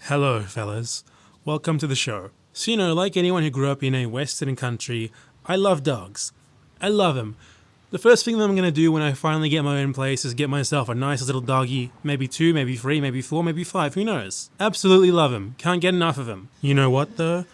Hello, fellas. Welcome to the show. So, like anyone who grew up in a Western country, I love dogs. I love them. The first thing that I'm going to do when I finally get my own place is get myself a nice little doggy. Maybe 2, maybe 3, maybe 4, maybe 5, who knows? Absolutely love them. Can't get enough of them. You know what, though?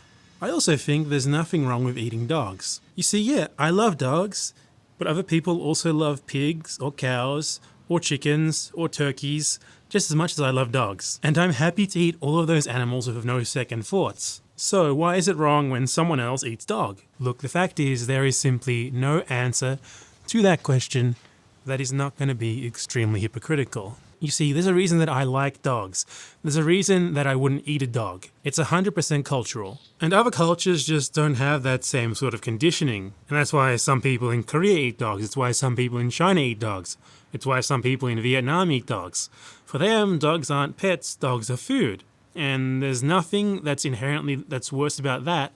I also think there's nothing wrong with eating dogs. You see, yeah, I love dogs, but other people also love pigs, or cows, or chickens, or turkeys, just as much as I love dogs. And I'm happy to eat all of those animals with no second thoughts. So why is it wrong when someone else eats dog? Look, the fact is there is simply no answer to that question that is not going to be extremely hypocritical. You see, there's a reason that I like dogs. There's a reason that I wouldn't eat a dog. It's 100% cultural. And other cultures just don't have that same sort of conditioning. And that's why some people in Korea eat dogs. It's why some people in China eat dogs. It's why some people in Vietnam eat dogs. For them, dogs aren't pets, dogs are food. And there's nothing that's worse about that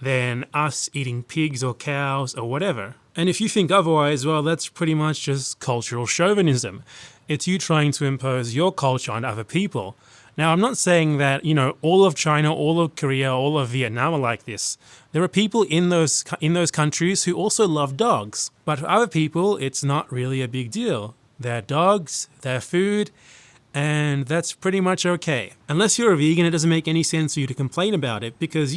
than us eating pigs or cows or whatever. And if you think otherwise, well, that's pretty much just cultural chauvinism. It's you trying to impose your culture on other people. Now, I'm not saying that, all of China, all of Korea, all of Vietnam are like this. There are people in those countries who also love dogs. But for other people, it's not really a big deal. They're dogs, they're food, and that's pretty much okay. Unless you're a vegan, it doesn't make any sense for you to complain about it because,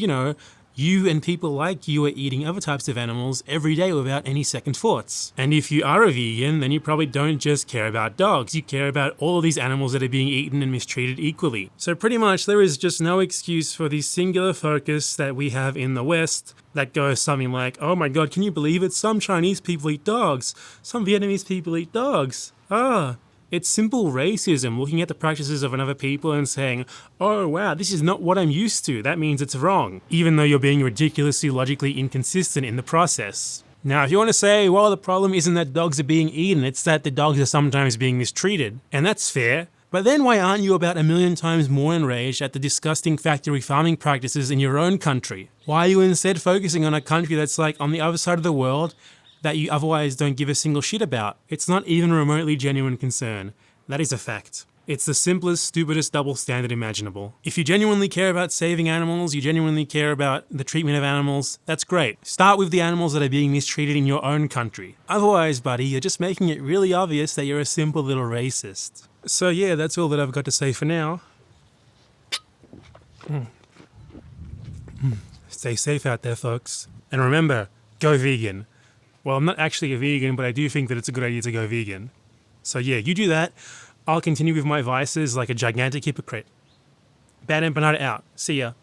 you and people like you are eating other types of animals every day without any second thoughts. And if you are a vegan, then you probably don't just care about dogs. You care about all of these animals that are being eaten and mistreated equally. So pretty much there is just no excuse for the singular focus that we have in the West that goes something like, oh my god, can you believe it? Some Chinese people eat dogs. Some Vietnamese people eat dogs. It's simple racism, looking at the practices of another people and saying, oh wow, this is not what I'm used to, that means it's wrong, even though you're being ridiculously logically inconsistent in the process. Now, if you want to say, well, the problem isn't that dogs are being eaten, it's that the dogs are sometimes being mistreated, and that's fair, but then why aren't you about 1,000,000 times more enraged at the disgusting factory farming practices in your own country? Why are you instead focusing on a country that's like on the other side of the world that you otherwise don't give a single shit about? It's not even a remotely genuine concern. That is a fact. It's the simplest, stupidest double standard imaginable. If you genuinely care about saving animals, you genuinely care about the treatment of animals, that's great. Start with the animals that are being mistreated in your own country. Otherwise, buddy, you're just making it really obvious that you're a simple little racist. So yeah, that's all that I've got to say for now. Stay safe out there, folks. And remember, go vegan. Well, I'm not actually a vegan, but I do think that it's a good idea to go vegan. So yeah, you do that. I'll continue with my vices like a gigantic hypocrite. Bad Empanada out. See ya.